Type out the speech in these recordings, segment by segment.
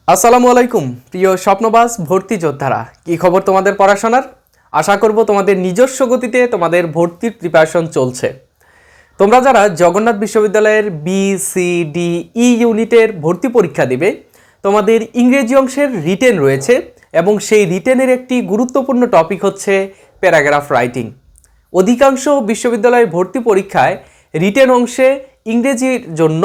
আসসালামু আলাইকুম প্রিয় স্বপ্নবাজ ভর্তি যোদ্ধারা, কি খবর তোমাদের পড়াশোনার? আশা করব তোমাদের নিজস্ব গতিতে তোমাদের ভর্তির প্রিপারেশন চলছে। তোমরা যারা জগন্নাথ বিশ্ববিদ্যালয়ের বি সি ডি ই ইউনিটের ভর্তি পরীক্ষা দিবে, তোমাদের ইংরেজি অংশের রিটেন রয়েছে এবং সেই রিটেনের একটি গুরুত্বপূর্ণ টপিক হচ্ছে প্যারাগ্রাফ রাইটিং। অধিকাংশ বিশ্ববিদ্যালয়ের ভর্তি পরীক্ষায় রিটেন অংশে ইংরেজির জন্য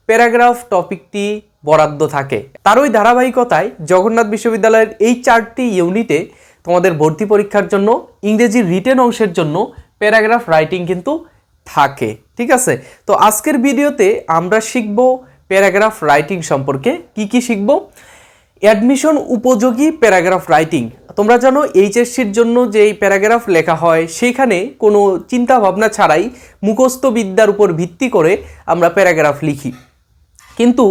প্যারাগ্রাফ টপিকটি বরাদ্দ থাকে। তারই ধারাবাহিকতায় জগন্নাথ বিশ্ববিদ্যালয়ের এই 4টি ইউনিটে তোমাদের ভর্তি পরীক্ষার জন্য ইংরেজির রিটেন অংশের জন্য প্যারাগ্রাফ রাইটিং কিন্তু থাকে। ঠিক আছে, তো আজকের ভিডিওতে আমরা শিখব প্যারাগ্রাফ রাইটিং সম্পর্কে। কি শিখব? অ্যাডমিশন উপযোগী প্যারাগ্রাফ রাইটিং। তোমরা জানো এইচএসসির জন্য যে এই প্যারাগ্রাফ লেখা হয় সেখানে কোনো চিন্তা ভাবনা ছাড়াই মুখস্থ বিদ্যার উপর ভিত্তি করে আমরা প্যারাগ্রাফ লিখি, কিন্তু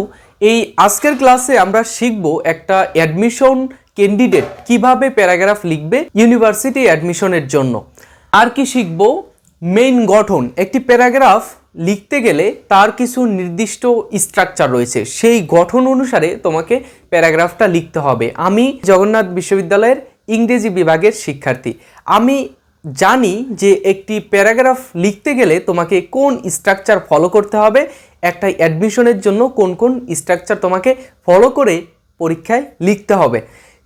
এই আজকের ক্লাসে আমরা শিখব একটা অ্যাডমিশন ক্যান্ডিডেট কিভাবে প্যারাগ্রাফ লিখবে ইউনিভার্সিটি অ্যাডমিশনের জন্য। আর কি শিখব? মেইন গঠন। একটি প্যারাগ্রাফ লিখতে গেলে তার কিছু নির্দিষ্ট স্ট্রাকচার রয়েছে, সেই গঠন অনুসারে তোমাকে প্যারাগ্রাফটা লিখতে হবে। আমি জগন্নাথ বিশ্ববিদ্যালয়ের ইংরেজি বিভাগের শিক্ষার্থী, আমি জানি যে একটি প্যারাগ্রাফ লিখতে গেলে তোমাকে কোন স্ট্রাকচার ফলো করতে হবে, একটা অ্যাডমিশনের জন্য কোন কোন স্ট্রাকচার তোমাকে ফলো করে পরীক্ষায় লিখতে হবে।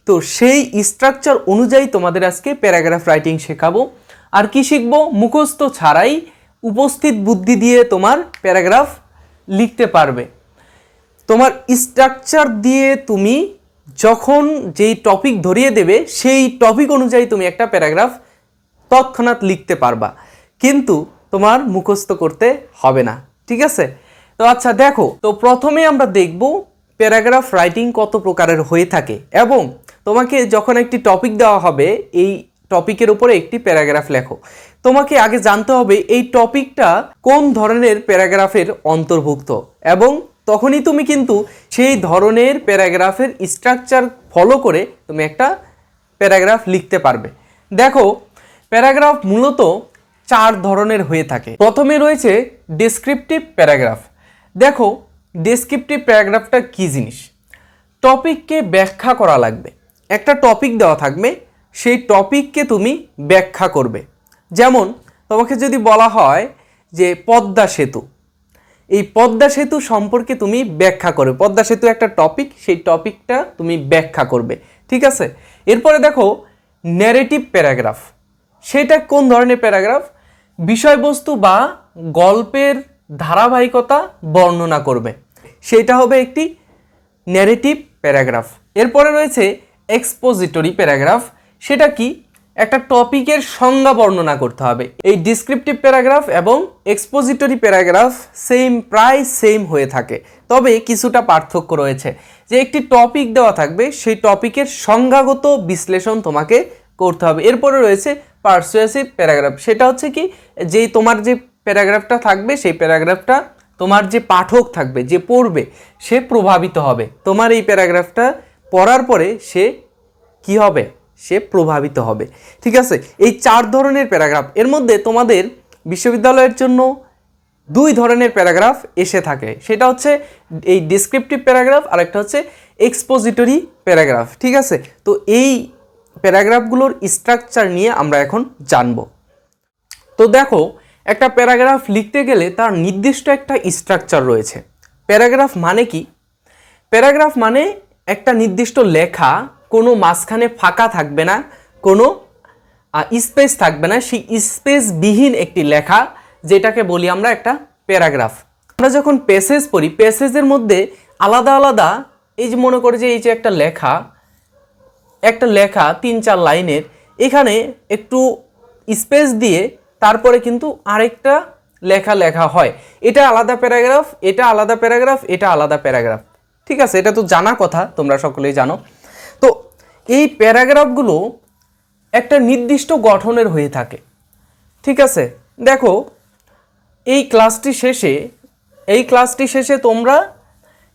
তো সেই স্ট্রাকচার অনুযায়ী তোমাদের আজকে প্যারাগ্রাফ রাইটিং শেখাবো। আর কি শিখব? মুখস্থ ছাড়াই উপস্থিত বুদ্ধি দিয়ে তোমার প্যারাগ্রাফ লিখতে পারবে। তোমার স্ট্রাকচার দিয়ে তুমি যখন যেই টপিক ধরিয়ে দেবে সেই টপিক অনুযায়ী তুমি একটা প্যারাগ্রাফ তৎক্ষণাৎ লিখতে পারবা, কিন্তু তোমার মুখস্থ করতে হবে না। ঠিক আছে, তো আচ্ছা দেখো, তো প্রথমে আমরা দেখব প্যারাগ্রাফ রাইটিং কত প্রকারের হয়ে থাকে এবং তোমাকে যখন একটি টপিক দেওয়া হবে এই টপিকের উপরে একটি প্যারাগ্রাফ লেখো। তোমাকে আগে জানতে হবে এই টপিকটা কোন ধরনের প্যারাগ্রাফের অন্তর্ভুক্ত এবং তখনই তুমি কিন্তু সেই ধরনের প্যারাগ্রাফের স্ট্রাকচার ফলো করে তুমি একটা প্যারাগ্রাফ লিখতে পারবে। দেখো, প্যারাগ্রাফ মূলত 4 ধরনের হয়ে থাকে। প্রথমে রয়েছে ডেসক্রিপটিভ প্যারাগ্রাফ। দেখো, ডেসক্রিপটিভ প্যারাগ্রাফটা কি জিনিস? টপিককে ব্যাখ্যা করা লাগবে। একটা টপিক দেওয়া থাকবে, সেই টপিককে তুমি ব্যাখ্যা করবে। যেমন তোমাকে যদি বলা হয় যে পদ্মা সেতু, এই পদ্মা সেতু সম্পর্কে তুমি ব্যাখ্যা করবে। পদ্মা সেতু একটা টপিক, সেই টপিকটা তুমি ব্যাখ্যা করবে। ঠিক আছে, এরপরে দেখো ন্যারেটিভ প্যারাগ্রাফ। সেটা কোন ধরনের প্যারাগ্রাফ? বিষয়বস্তু বা গল্পের ধারাবাহিকতা বর্ণনা করবে, সেটা হবে একটি ন্যারেটিভ প্যারাগ্রাফ। এরপরে রয়েছে এক্সপোজিটরি প্যারাগ্রাফ। সেটা কি? একটা টপিকের সংজ্ঞা বর্ণনা করতে হবে। এই ডিসক্রিপটিভ প্যারাগ্রাফ এবং এক্সপোজিটরি প্যারাগ্রাফ প্রায় সেম হয়ে থাকে, তবে কিছুটা পার্থক্য রয়েছে। যে একটি টপিক দেওয়া থাকবে, সেই টপিকের সংজ্ঞাগত বিশ্লেষণ তোমাকে করতে হবে। এরপরে রয়েছে পারসুয়েসিভ প্যারাগ্রাফ। সেটা হচ্ছে কি, যেই তোমার যে প্যারাগ্রাফটা থাকবে সেই প্যারাগ্রাফটা তোমার যে পাঠক থাকবে, যে পড়বে, সে প্রভাবিত হবে। তোমার এই প্যারাগ্রাফটা পড়ার পরে সে কি হবে? সে প্রভাবিত হবে। ঠিক আছে, এই 4 ধরনের প্যারাগ্রাফ। এর মধ্যে তোমাদের বিশ্ববিদ্যালয়ের জন্য 2 ধরনের প্যারাগ্রাফ এসে থাকে, সেটা হচ্ছে এই ডেসক্রিপটিভ প্যারাগ্রাফ আর একটা হচ্ছে এক্সপোজিটরি প্যারাগ্রাফ। ঠিক আছে, তো এই প্যারাগ্রাফগুলোর স্ট্রাকচার নিয়ে আমরা এখন জানব। তো দেখো, একটা প্যারাগ্রাফ লিখতে গেলে তার নির্দিষ্ট একটা স্ট্রাকচার রয়েছে। প্যারাগ্রাফ মানে কি? প্যারাগ্রাফ মানে একটা নির্দিষ্ট লেখা, কোনো মাঝখানে ফাঁকা থাকবে না, কোনো স্পেস থাকবে না, সেই স্পেসবিহীন একটি লেখা, যেটাকে বলি আমরা একটা প্যারাগ্রাফ। আমরা যখন প্যাসেজ পড়ি, প্যাসেজের মধ্যে আলাদা আলাদা, এই যে মনে করে যে এই যে একটা লেখা 3-4 লাইনের, এখানে একটু স্পেস দিয়ে তারপরে কিন্তু আরেকটা লেখা হয়। এটা আলাদা প্যারাগ্রাফ, এটা আলাদা প্যারাগ্রাফ, এটা আলাদা প্যারাগ্রাফ। ঠিক আছে, এটা তো জানা কথা, তোমরা সকলেই জানো। তো এই প্যারাগ্রাফগুলো একটা নির্দিষ্ট গঠনের হয়ে থাকে। ঠিক আছে, দেখো এই ক্লাসটি শেষে তোমরা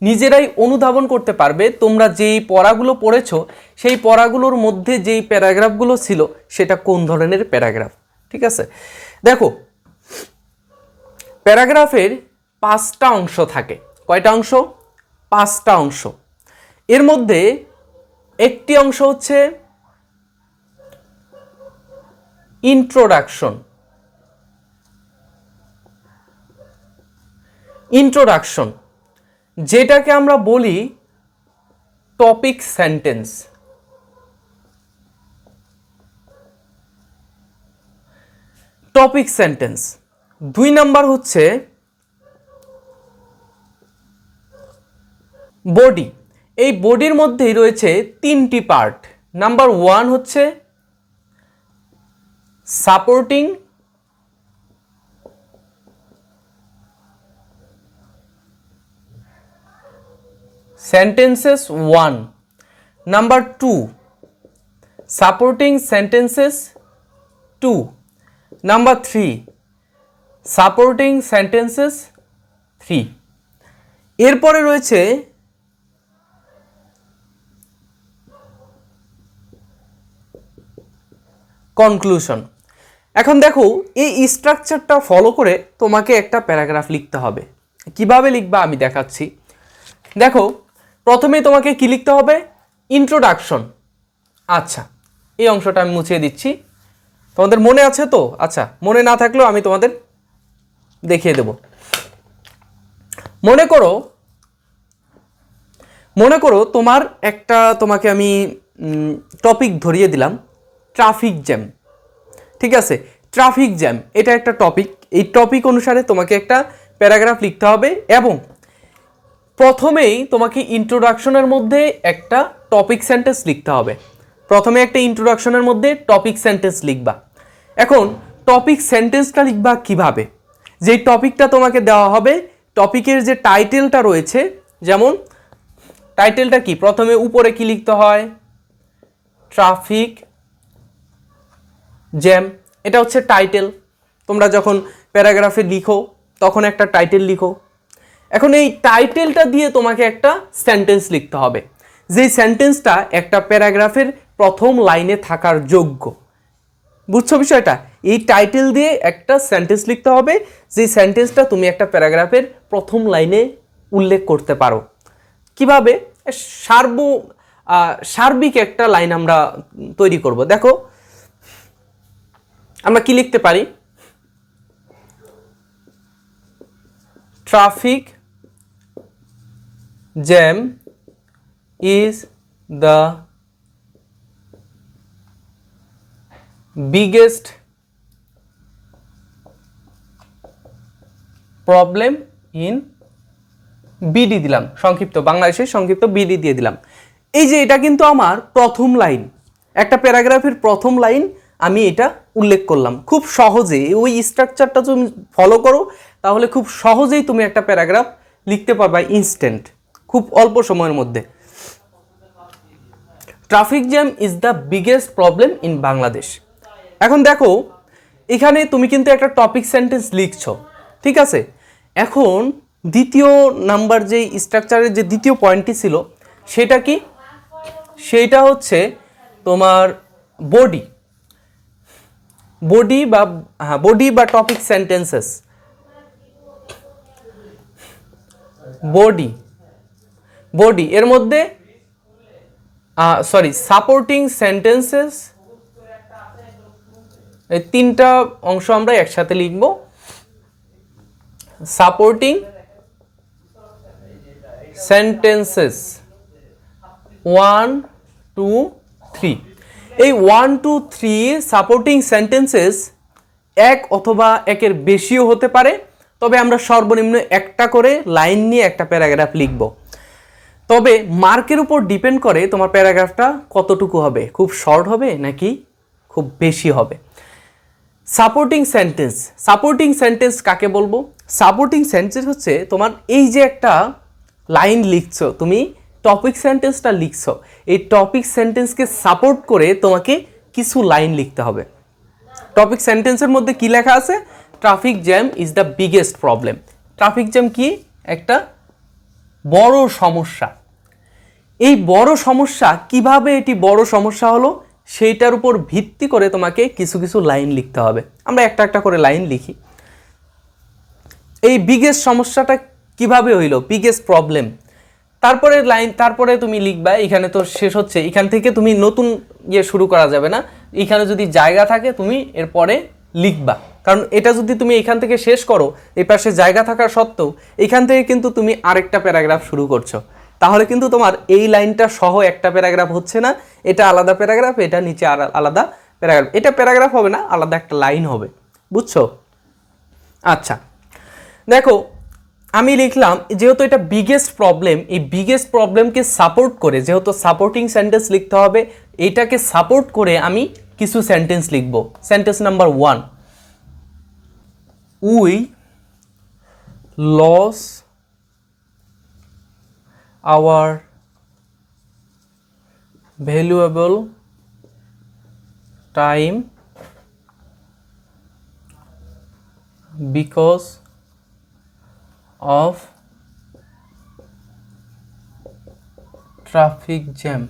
নিজেরাই অনুধাবন করতে পারবে, তোমরা যেই পড়াগুলো পড়েছো সেই পড়াগুলোর মধ্যে যেই প্যারাগ্রাফগুলো ছিল সেটা কোন ধরনের প্যারাগ্রাফ। ঠিক আছে, দেখো প্যারাগ্রাফের 5টা অংশ থাকে। কয়টা অংশ? 5টা অংশ। এর মধ্যে একটি অংশ হচ্ছে ইন্ট্রোডাকশন। ইন্ট্রোডাকশন যেটাকে আমরা বলি topic sentence. Topic sentence. 2 number হচ্ছে বডি। এই বডির মধ্যেই রয়েছে 3টি পার্ট। নাম্বার 1 হচ্ছে supporting sentences 1, number 2 supporting sentences 2, number 3 supporting sentences 3। এরপরে রয়েছে কনক্লুশন। এখন দেখো এই স্ট্রাকচারটা ফলো করে তোমাকে একটা প্যারাগ্রাফ লিখতে হবে। কিভাবে লিখবা আমি দেখাচ্ছি। দেখো প্রথমে তোমাকে কি লিখতে হবে? ইন্ট্রোডাকশন। আচ্ছা, এই অংশটা আমি মুছিয়ে দিচ্ছি। তোমাদের মনে আছে তো? আচ্ছা, মনে না থাকলেও আমি তোমাদের দেখিয়ে দেব। মনে করো তোমাকে আমি টপিক ধরিয়ে দিলাম ট্রাফিক জ্যাম। ঠিক আছে, ট্রাফিক জ্যাম এটা একটা টপিক। এই টপিক অনুসারে তোমাকে একটা প্যারাগ্রাফ লিখতে হবে এবং প্রথমেই তোমাকে ইন্ট্রোডাকশনের মধ্যে একটা টপিক সেন্টেন্স লিখতে হবে। প্রথমে একটা ইন্ট্রোডাকশনের মধ্যে টপিক সেন্টেন্স লিখবা। এখন টপিক সেন্টেন্সটা লিখবা কিভাবে? যেই টপিকটা তোমাকে দেওয়া হবে, টপিকের যে টাইটেলটা রয়েছে, যেমন টাইটেলটা কি, প্রথমে উপরে কি লিখতে হয়? Traffic jam. এটা হচ্ছে টাইটেল। তোমরা যখন প্যারাগ্রাফে লিখো তখন একটা টাইটেল লিখো। এখন এই টাইটেলটা দিয়ে তোমাকে একটা সেন্টেন্স লিখতে হবে, যেই সেন্টেন্সটা একটা প্যারাগ্রাফের প্রথম লাইনে থাকার যোগ্য। বুঝছো বিষয়টা? এই টাইটেল দিয়ে একটা সেন্টেন্স লিখতে হবে, যেই সেন্টেন্সটা তুমি একটা প্যারাগ্রাফের প্রথম লাইনে উল্লেখ করতে পারো। কিভাবে? সার্বিক একটা লাইন আমরা তৈরি করব। দেখো আমরা কি লিখতে পারি? Traffic jam is the biggest problem in BD দিলাম, সংক্ষিপ্ত, বাংলাদেশের সংক্ষিপ্ত বিডি দিয়ে দিলাম। এই যে এটা কিন্তু আমার প্রথম লাইন, একটা প্যারাগ্রাফের প্রথম লাইন আমি এটা উল্লেখ করলাম। খুব সহজে ওই স্ট্রাকচারটা তুমি ফলো করো, তাহলে খুব সহজেই তুমি একটা প্যারাগ্রাফ লিখতে পারবা ইনস্ট্যান্ট, খুব অল্প সময়ের মধ্যে। Traffic jam is the biggest problem in Bangladesh. এখন দেখো এখানে তুমি কিন্তু একটা টপিক সেন্টেন্স লিখছো, ঠিক আছে। এখন দ্বিতীয় নাম্বার যে স্ট্রাকচারের যে দ্বিতীয় পয়েন্টটি ছিল সেটা কি? সেইটা হচ্ছে তোমার বডি বা টপিক সেন্টেন্সেস। বডি এর মধ্যে সাপোর্টিং সেন্টেন্সেস, এই 3টা অংশ আমরা একসাথে লিখব। Supporting sentences 1, 2, 3। এই 1, 2, 3 সাপোর্টিং সেন্টেন্সেস এক অথবা একের বেশিও হতে পারে, তবে আমরা সর্বনিম্ন একটা করে লাইন নিয়ে একটা প্যারাগ্রাফ লিখব। তবে মার্কের উপর ডিপেন্ড করে তোমার প্যারাগ্রাফটা কতটুকু হবে, খুব শর্ট হবে নাকি খুব বেশি হবে। সাপোর্টিং সেন্টেন্স কাকে বলবো? সাপোর্টিং সেন্টেন্স হচ্ছে তোমার এই যে একটা লাইন লিখছো, তুমি টপিক সেন্টেন্সটা লিখছো, এই টপিক সেন্টেন্সকে সাপোর্ট করে তোমাকে কিছু লাইন লিখতে হবে। টপিক সেন্টেন্সের মধ্যে কি লেখা আছে? Traffic jam is the biggest problem. Traffic jam কি? একটা বড় সমস্যা। এই বড় সমস্যা, কিভাবে এটি বড় সমস্যা হলো সেইটার উপর ভিত্তি করে তোমাকে কিছু কিছু লাইন লিখতে হবে। আমরা একটা একটা করে লাইন লিখি। এই বিগেস্ট সমস্যাটা কিভাবে হইল? বিগেস্ট প্রবলেম, তারপরে তুমি লিখবা, এখানে তো শেষ হচ্ছে, এখান থেকে তুমি নতুন শুরু করা যাবে না, এখানে যদি জায়গা থাকে তুমি এরপরে লিখবা। কারণ এটা যদি তুমি এখান থেকে শেষ করো, এই পাশে জায়গা থাকা সত্ত্বেও এখান থেকে কিন্তু তুমি আরেকটা প্যারাগ্রাফ শুরু করছো, তাহলে কিন্তু তোমার এই লাইনটা সহ একটা প্যারাগ্রাফ হচ্ছে না, এটা আলাদা প্যারাগ্রাফ, এটা নিচে আলাদা প্যারাগ্রাফ, এটা প্যারাগ্রাফ হবে না, আলাদা একটা লাইন হবে, বুঝছো? আচ্ছা দেখো, আমি লিখলাম যেহেতু এটা বিগেস্ট প্রবলেম, এই বিগেস্ট প্রবলেমকে সাপোর্ট করে, যেহেতু সাপোর্টিং সেন্টেন্স লিখতে হবে, এটাকে সাপোর্ট করে আমি কিছু সেন্টেন্স লিখব। Sentence number 1, we lose our valuable time because of traffic jam।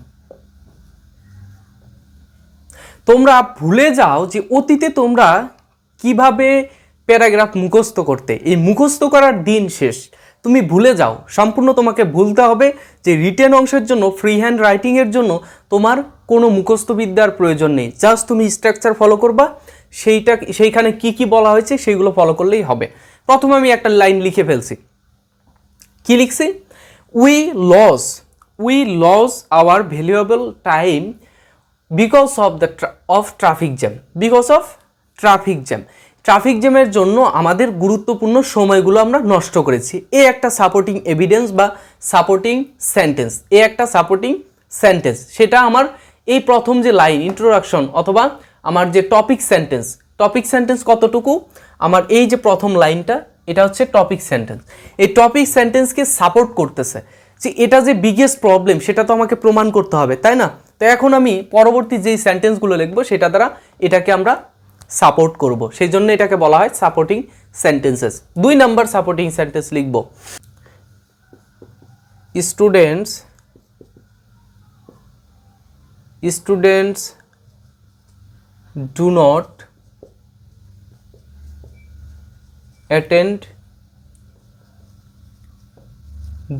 তোমরা ভুলে যাও যে অতীতে তোমরা কিভাবে প্যারাগ্রাফ মুখস্থ করতে, এই মুখস্থ করার দিন শেষ, তুমি ভুলে যাও, সম্পূর্ণ তোমাকে ভুলতে হবে যে রিটেন অংশের জন্য, ফ্রি হ্যান্ড রাইটিংয়ের জন্য তোমার কোনো মুখস্থ বিদ্যার প্রয়োজন নেই, জাস্ট তুমি স্ট্রাকচার ফলো করবা, সেইখানে কি কি বলা হয়েছে সেইগুলো ফলো করলেই হবে। প্রথমে আমি একটা লাইন লিখে ফেলছি, কি লিখছি? We lose our valuable time because of traffic jam. Because of traffic jam, traffic জ্যামের জন্য আমাদের গুরুত্বপূর্ণ সময়গুলো আমরা নষ্ট করেছি। এই একটা সাপোর্টিং এভিডেন্স বা সাপোর্টিং সেন্টেন্স, সেটা আমার এই প্রথম যে লাইন ইন্ট্রোডাকশন অথবা আমার যে টপিক সেন্টেন্স কতটুকু, আমার এই যে প্রথম লাইনটা, এটা হচ্ছে টপিক সেন্টেন্স। এই টপিক সেন্টেন্সকে সাপোর্ট করতেছে যে এটা যে বিগেস্ট প্রবলেম সেটা তো আমাকে প্রমাণ করতে হবে, তাই না? তো এখন আমি পরবর্তী যেই সেন্টেন্সগুলো লিখবো সেটা দ্বারা এটাকে আমরা সাপোর্ট করব, সেই জন্য এটাকে বলা হয় supporting sentences. 2 number supporting sentence লিখব, students do not attend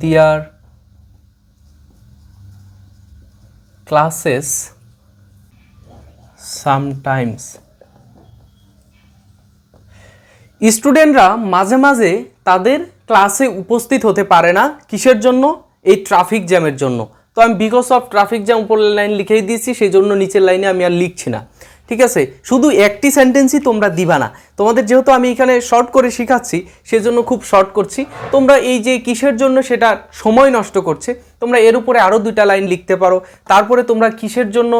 their classes sometimes। স্টুডেন্টরা মাঝে মাঝে তাদের ক্লাসে উপস্থিত হতে পারে না, কিসের জন্য? এই ট্রাফিক জ্যামের জন্য। তো আমি বিকজ অফ ট্রাফিক জ্যাম উপরের লাইন লিখেই দিয়েছি, সেই জন্য নিচের লাইনে আমি আর লিখছি না, ঠিক আছে? শুধু একটি সেন্টেন্সই তোমরা দিবা না, তোমাদের যেহেতু আমি এখানে শর্ট করে শেখাচ্ছি সেজন্য খুব শর্ট করছি। তোমরা এই যে কিসের জন্য সেটা সময় নষ্ট করছে, তোমরা এর উপরে আরও 2টা লাইন লিখতে পারো। তারপরে তোমরা কিসের জন্য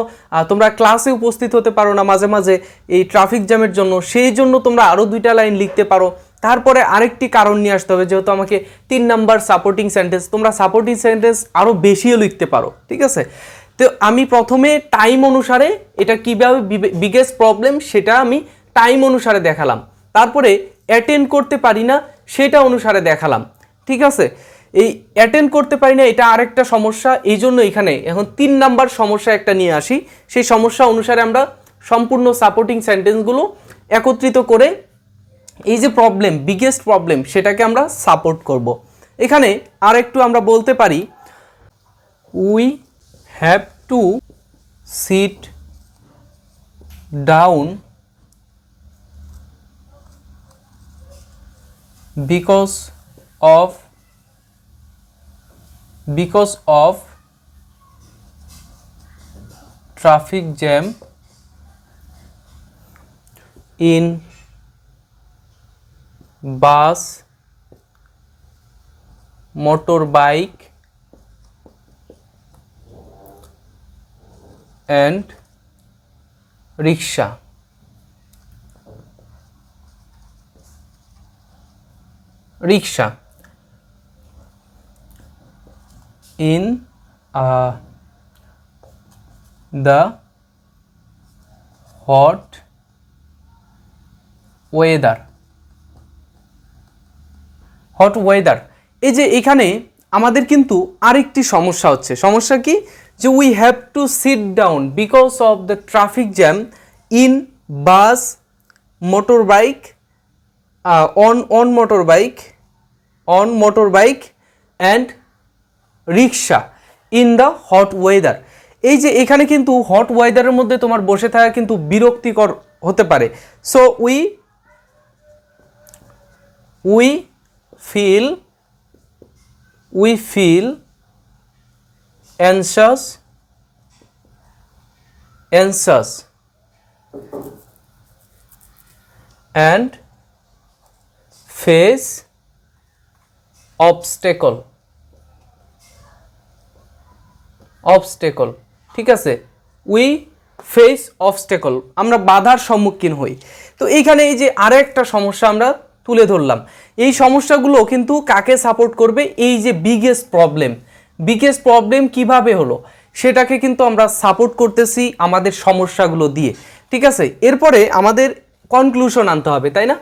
তোমরা ক্লাসে উপস্থিত হতে পারো না মাঝে মাঝে এই ট্রাফিক জ্যামের জন্য, সেই জন্য তোমরা আরও 2টা লাইন লিখতে পারো। তারপরে আরেকটি কারণ নিয়ে আসতে হবে, যেহেতু আমাকে 3 নাম্বার সাপোর্টিং সেন্টেন্স, তোমরা সাপোর্টিং সেন্টেন্স আরও বেশিও লিখতে পারো, ঠিক আছে? তো আমি প্রথমে টাইম অনুসারে এটা কীভাবে বিগেস্ট প্রবলেম সেটা আমি টাইম অনুসারে দেখালাম, তারপরে অ্যাটেন্ড করতে পারি না সেটা অনুসারে দেখালাম, ঠিক আছে? এই অ্যাটেন্ড করতে পারি না এটা আরেকটা সমস্যা, এই জন্য এখানে এখন 3 নাম্বার সমস্যা একটা নিয়ে আসি, সেই সমস্যা অনুসারে আমরা সম্পূর্ণ সাপোর্টিং সেন্টেন্সগুলো একত্রিত করে এই যে প্রবলেম, বিগেস্ট প্রবলেম, সেটাকে আমরা সাপোর্ট করব। এখানে আর একটু আমরা বলতে পারি, we have to sit down because of traffic jam in bus, motorbike and rickshaw। in the hot weather। এই যে এখানে আমাদের কিন্তু আরেকটি সমস্যা হচ্ছে, সমস্যা কি? যে we have to sit down because of the traffic jam in bus, motorbike, on motorbike and rickshaw in the hot weather. এই যে এখানে কিন্তু হট ওয়েদারের মধ্যে তোমার বসে থাকা কিন্তু বিরক্তিকর হতে পারে। So we feel anxious and face obstacle, ঠিক আছে, উই ফেস অবস্টেকল, আমরা বাধার সম্মুখীন হই। তো এইখানে এই যে আরেকটা সমস্যা আমরা তুলে ধরলাম, এই সমস্যাগুলো কিন্তু কাকে সাপোর্ট করবে, এই যে বিগেস্ট প্রবলেম কিভাবে হলো সেটাকে কিন্তু আমরা সাপোর্ট করতেছি আমাদের সমস্যাগুলো দিয়ে, ঠিক আছে। এরপরে আমাদের কনক্লুশন আনতে হবে, তাই না?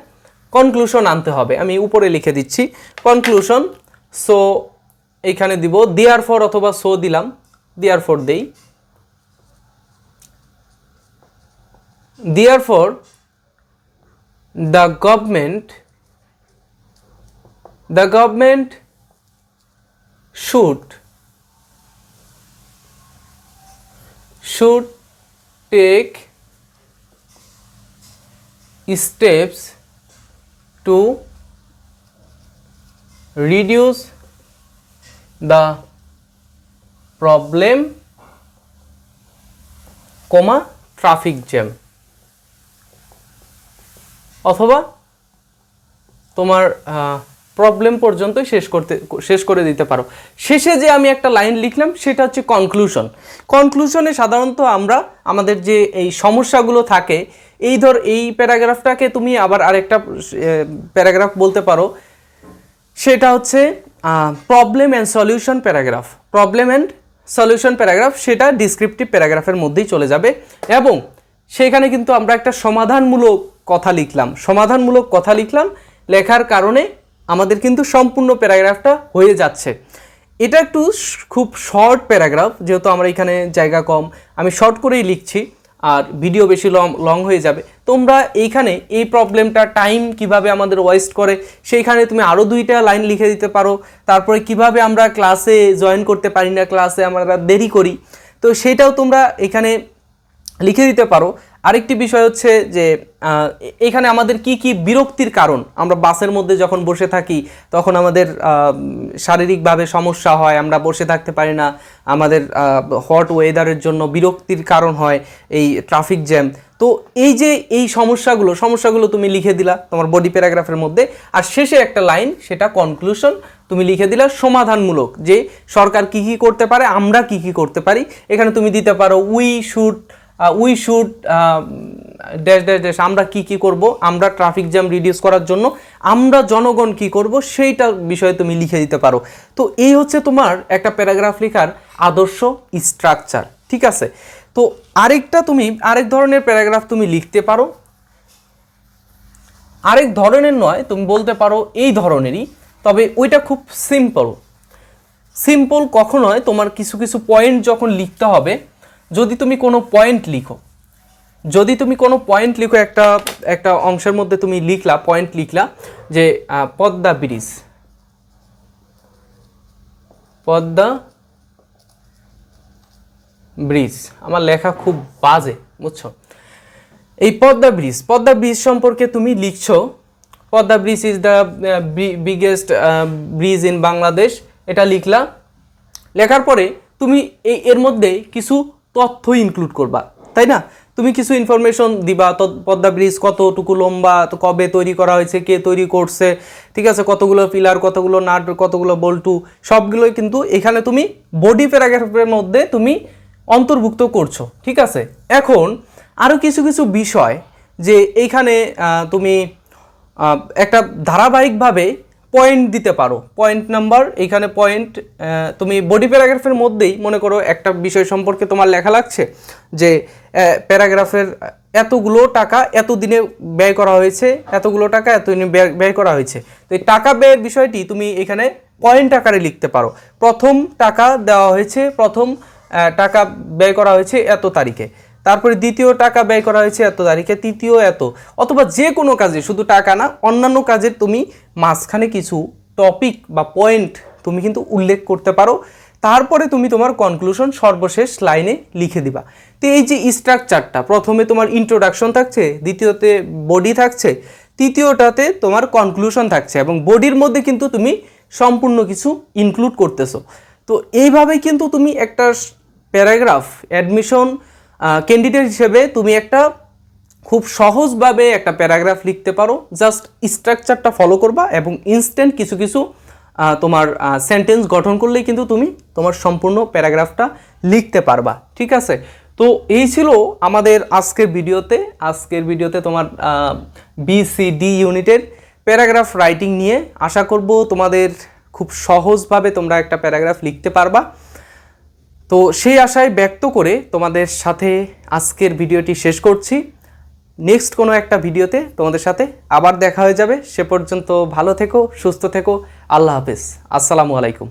কনক্লুশন আনতে হবে, আমি উপরে লিখে দিচ্ছি কনক্লুশন। সো এইখানে দিব দেয়ারফর অথবা সো দিলাম, দেয়ারফর দেই। Therefore the government should take steps to reduce the problem, traffic jam, অথবা তোমার প্রবলেম পর্যন্ত শেষ করে দিতে পারো। শেষে যে আমি একটা লাইন লিখলাম সেটা হচ্ছে কনক্লুশনে সাধারণত আমরা আমাদের যে এই সমস্যাগুলো থাকে, এই প্যারাগ্রাফটাকে তুমি আবার আরেকটা প্যারাগ্রাফ বলতে পারো, সেটা হচ্ছে প্রবলেম অ্যান্ড সলিউশন প্যারাগ্রাফ, সেটা ডিসক্রিপটিভ প্যারাগ্রাফের মধ্যেই চলে যাবে। এবং সেখানে কিন্তু আমরা একটা সমাধানমূলক কথা লিখলাম, লেখার কারণে আমাদের কিন্তু সম্পূর্ণ প্যারাগ্রাফটা হয়ে যাচ্ছে। এটা একটু খুব শর্ট প্যারাগ্রাফ, যেহেতু আমরা এখানে জায়গা কম, আমি শর্ট করেই লিখছি, আর ভিডিও বেশি লং হয়ে যাবে। তোমরা এইখানে এই প্রবলেমটা টাইম কিভাবে আমাদের ওয়েস্ট করে সেইখানে তুমি আরও 2টা লাইন লিখে দিতে পারো। তারপরে কিভাবে আমরা ক্লাসে জয়েন করতে পারি না, ক্লাসে আমরা দেরি করি, তো সেটাও তোমরা এখানে লিখে দিতে পারো। আরেকটি বিষয় হচ্ছে যে এখানে আমাদের কি বিরক্তির কারণ, আমরা বাসের মধ্যে যখন বসে থাকি তখন আমাদের শারীরিকভাবে সমস্যা হয়, আমরা বসে থাকতে পারি না, আমাদের হট ওয়েদারের জন্য বিরক্তির কারণ হয় এই ট্রাফিক জ্যাম। তো এই যে এই সমস্যাগুলো তুমি লিখে দিলা তোমার বডি প্যারাগ্রাফের মধ্যে, আর শেষে একটা লাইন, সেটা কনক্লুশন তুমি লিখে দিলা সমাধানমূলক, যে সরকার কি করতে পারে, আমরা কি করতে পারি। এখানে তুমি দিতে পারো we should dash dash dash, আমরা কি করব, আমরা ট্রাফিক জ্যাম রিডিউস করার জন্য আমরা জনগণ কি করব, সেইটা বিষয়ে তুমি লিখে দিতে পারো। তো এই হচ্ছে তোমার একটা প্যারাগ্রাফ লেখার আদর্শ স্ট্রাকচার, ঠিক আছে। তো আরেক ধরনের প্যারাগ্রাফ তুমি লিখতে পারো, আরেক ধরনের নয়, তুমি বলতে পারো এই ধরনেরই, তবে ওইটা খুব সিম্পল কখনো নয়। তোমার কিছু পয়েন্ট যখন লিখতে হবে, যদি তুমি কোনো পয়েন্ট লিখো, একটা অংশের মধ্যে তুমি পয়েন্ট লিখলা যে পদ্মা ব্রিজ, আমার লেখা খুব বাজে, বুঝছো। এই পদ্মা ব্রিজ সম্পর্কে তুমি লিখছো, Padma bridge is the biggest bridge in Bangladesh, এটা লেখার পরে তুমি এর মধ্যে কিছু তথ্য ইনক্লুড করবা, তাই না? তুমি কিছু ইনফরমেশন দিবা, পদ্মা ব্রিজ কতটুকু লম্বা, তো কবে তৈরি করা হয়েছে, কে তৈরি করছে, ঠিক আছে, কতগুলো পিলার, কতগুলো নাট, কতগুলো বল্টু, সবগুলোই কিন্তু এখানে তুমি বডি প্যারাগ্রাফের মধ্যে তুমি অন্তর্ভুক্ত করছো, ঠিক আছে। এখন আরও কিছু বিষয়, যে এইখানে তুমি একটা ধারাবাহিকভাবে পয়েন্ট দিতে পারো, পয়েন্ট নাম্বার, এইখানে পয়েন্ট তুমি বডি প্যারাগ্রাফের মধ্যেই মনে করো একটা বিষয় সম্পর্কে তোমার লেখা লাগছে, যে প্যারাগ্রাফের এতগুলো টাকা এতদিনে ব্যয় করা হয়েছে, এতগুলো টাকা এতদিনে ব্যয় করা হয়েছে। তো এই টাকা ব্যয়ের বিষয়টি তুমি এখানে পয়েন্ট আকারে লিখতে পারো। প্রথম টাকা দেওয়া হয়েছে, প্রথম টাকা ব্যয় করা হয়েছে এত তারিখে, তারপরে দ্বিতীয় টাকা ব্যয় করা হয়েছে এত তারিখে, তৃতীয় এত, অথবা যে কোনো কাজে, শুধু টাকা না, অন্যান্য কাজের তুমি মাঝখানে কিছু টপিক বা পয়েন্ট তুমি কিন্তু উল্লেখ করতে পারো। তারপরে তুমি তোমার কনক্লুশন সর্বশেষ লাইনে লিখে দিবা। তো এই যে স্ট্রাকচারটা, প্রথমে তোমার ইন্ট্রোডাকশন থাকছে, দ্বিতীয়তে বডি থাকছে, তৃতীয়টাতে তোমার কনক্লুশন থাকছে, এবং বডির মধ্যে কিন্তু তুমি সম্পূর্ণ কিছু ইনক্লুড করতেছো। তো এইভাবেই কিন্তু তুমি একটা প্যারাগ্রাফ অ্যাডমিশন ক্যান্ডিডেট হিসেবে তুমি একটা খুব সহজভাবে একটা প্যারাগ্রাফ লিখতে পারো। জাস্ট স্ট্রাকচারটা ফলো করবা এবং ইনস্ট্যান্ট কিছু কিছু তোমার সেন্টেন্স গঠন করলেই কিন্তু তুমি তোমার সম্পূর্ণ প্যারাগ্রাফটা লিখতে পারবা। ঠিক আছে, তো এই ছিল আমাদের আজকের ভিডিওতে তোমার BCD ইউনিটের প্যারাগ্রাফ রাইটিং নিয়ে। আশা করব তোমাদের খুব সহজভাবে তোমরা একটা প্যারাগ্রাফ লিখতে পারবা। তো সেই আশায় ব্যক্ত করে তোমাদের সাথে আজকের ভিডিওটি শেষ করছি। নেক্সট কোনো একটা ভিডিওতে তোমাদের সাথে আবার দেখা হয়ে যাবে। সে পর্যন্ত ভালো থেকো, সুস্থ থেকো। আল্লাহ হাফেজ। আসসালামু আলাইকুম।